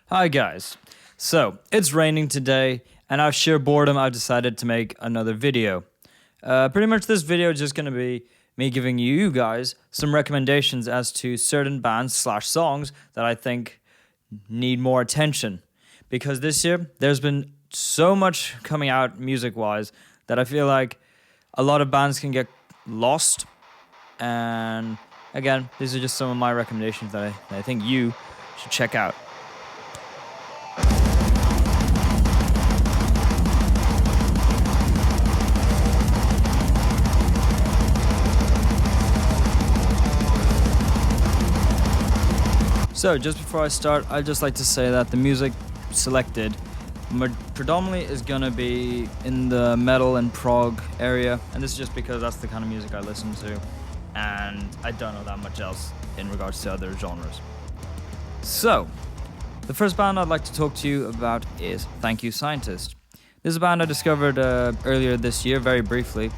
Hi guys. So, it's raining today, and out of sheer boredom, I've decided to make another video. Pretty much this video is just gonna be me giving you guys some recommendations as to certain bands slash songs that I think need more attention. Because this year, there's been so much coming out music-wise that I feel like a lot of bands can get lost. And again, these are just some of my recommendations that I think you should check out. So, just before I start, I'd just like to say that the music selected predominantly is gonna be in the metal and prog area, and this is just because that's the kind of music I listen to, and I don't know that much else in regards to other genres. So, the first band I'd like to talk to you about is Thank You Scientist. This is a band I discovered earlier this year, very briefly,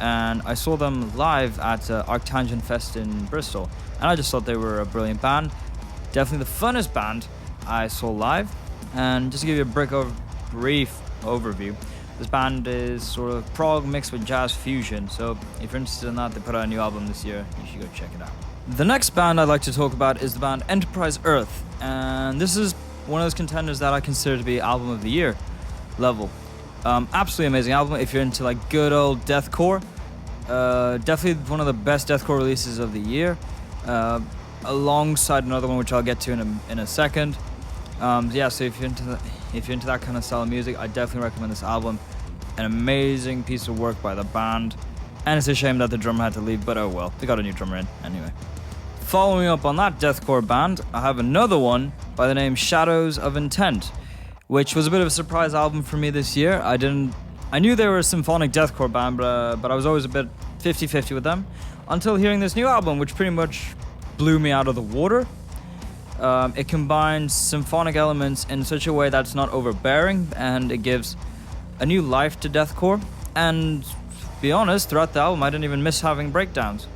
and I saw them live at Arctangent Fest in Bristol, and I just thought they were a brilliant band. Definitely the funnest band I saw live. And just to give you a brief overview, this band is sort of prog mixed with jazz fusion, so if you're interested in that, they put out a new album this year, you should go check it out. The next band I'd like to talk about is the band Enterprise Earth, and this is one of those contenders that I consider to be album of the year level. Absolutely amazing album if you're into like good old deathcore. Definitely one of the best deathcore releases of the year. Alongside another one which I'll get to in a second. So if you're into that kind of style of music, I definitely recommend this album. An amazing piece of work by the band, and it's a shame that the drummer had to leave, but oh well, they got a new drummer in anyway. Following up on that deathcore band, I have another one by the name Shadows of Intent, which was a bit of a surprise album for me this year. I knew they were a symphonic deathcore band, but I was always a bit 50-50 with them until hearing this new album, which pretty much blew me out of the water. It combines symphonic elements in such a way that's not overbearing, and it gives a new life to deathcore. And to be honest, throughout the album I didn't even miss having breakdowns.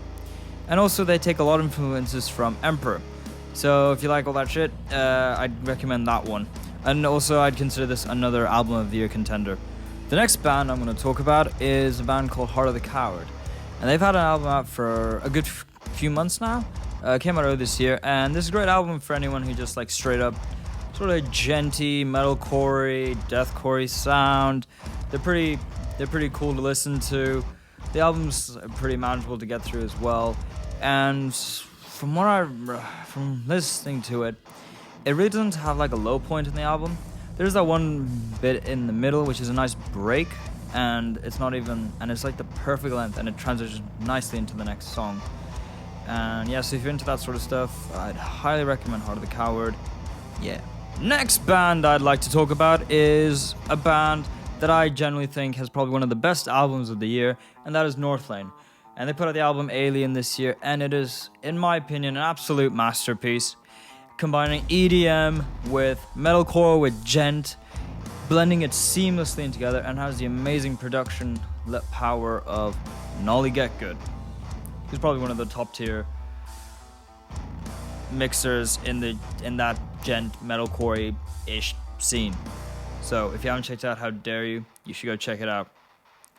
And also they take a lot of influences from Emperor, so if you like all that shit, I'd recommend that one. And also I'd consider this another album of the year contender. The next band I'm going to talk about is a band called Heart of the Coward, and they've had an album out for a good few months now. Came out earlier this year, and this is a great album for anyone who just like straight up sort of genty, metalcore, deathcore sound. They're pretty cool to listen to. The album's pretty manageable to get through as well, and from listening to it, it really doesn't have like a low point in the album. There's that one bit in the middle which is a nice break, and it's like the perfect length, and it transitions nicely into the next song. And yeah, so if you're into that sort of stuff, I'd highly recommend Heart of the Coward. Yeah. Next band I'd like to talk about is a band that I generally think has probably one of the best albums of the year, and that is Northlane. And they put out the album Alien this year, and it is, in my opinion, an absolute masterpiece, combining EDM with metalcore with djent, blending it seamlessly in together, and has the amazing production power of Nolly Getgood. He's probably one of the top tier mixers in that djent metalcore-ish scene. So if you haven't checked out How Dare You, you should go check it out.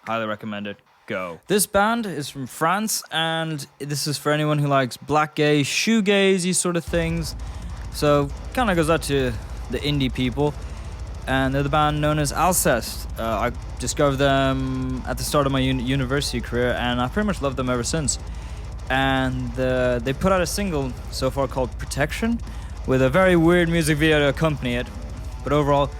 Highly recommend it. Go. This band is from France, and this is for anyone who likes black gaze, shoegazy sort of things. So kind of goes out to the indie people. And they're the band known as Alcest. I discovered them at the start of my university career, and I've pretty much loved them ever since. And they put out a single so far called Protection, with a very weird music video to accompany it. But overall,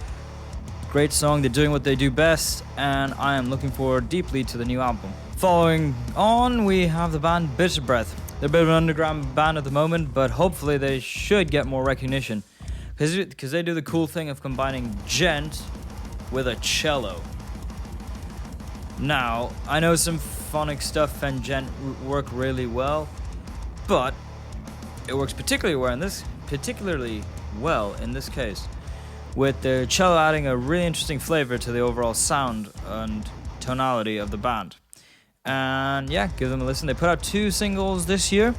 great song. They're doing what they do best, and I am looking forward deeply to the new album. Following on, we have the band Bitter Breath. They're a bit of an underground band at the moment, but hopefully they should get more recognition. Because they do the cool thing of combining djent with a cello. Now, I know symphonic stuff and djent work really well, but it works particularly well in this case, with the cello adding a really interesting flavor to the overall sound and tonality of the band. And yeah, give them a listen. They put out 2 singles this year,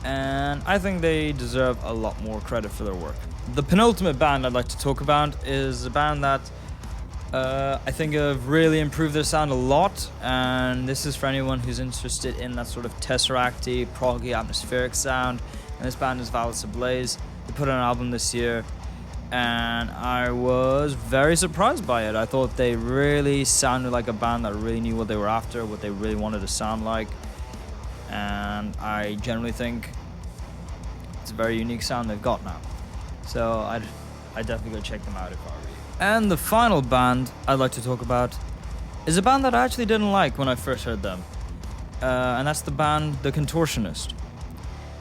and I think they deserve a lot more credit for their work. The penultimate band I'd like to talk about is a band that I think have really improved their sound a lot, and this is for anyone who's interested in that sort of Tesseract-y, proggy, atmospheric sound. And this band is Valets Ablaze. They put out an album this year, and I was very surprised by it. I thought they really sounded like a band that really knew what they were after, what they really wanted to sound like, and I generally think it's a very unique sound they've got now. So I'd definitely go check them out if I were you. And the final band I'd like to talk about is a band that I actually didn't like when I first heard them, and that's the band The Contortionist.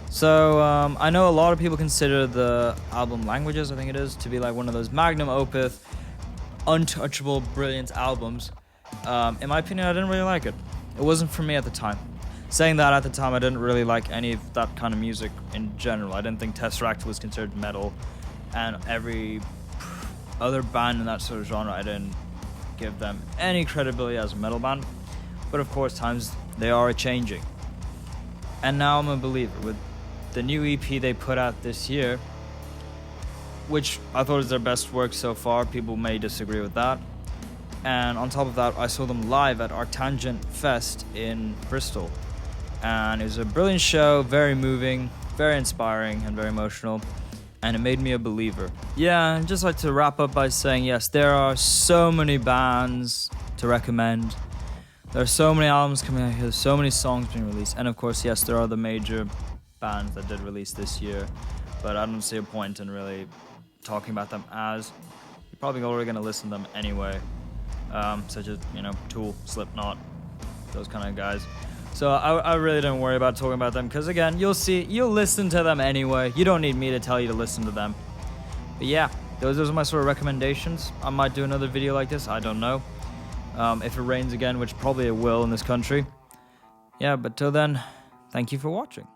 So I know a lot of people consider the album Languages, I think it is, to be like one of those magnum opus, untouchable, brilliant albums. In my opinion, I didn't really like it. It wasn't for me at the time. Saying that, at the time, I didn't really like any of that kind of music in general. I didn't think Tesseract was considered metal, and every other band in that sort of genre, I didn't give them any credibility as a metal band. But of course, times they are changing. And now I'm a believer with the new EP they put out this year, which I thought is their best work so far. People may disagree with that. And on top of that, I saw them live at Arctangent Fest in Bristol. And it was a brilliant show, very moving, very inspiring, and very emotional. And it made me a believer. Yeah, I'd just like to wrap up by saying, yes, there are so many bands to recommend. There are so many albums coming out here, so many songs being released. And of course, yes, there are the major bands that did release this year. But I don't see a point in really talking about them, as you're probably already going to listen to them anyway. Such as, Tool, Slipknot, those kind of guys. So I really don't worry about talking about them, because again, you'll listen to them anyway. You don't need me to tell you to listen to them. But yeah, those are my sort of recommendations. I might do another video like this, I don't know. If it rains again, which probably it will in this country. Yeah, but till then, thank you for watching.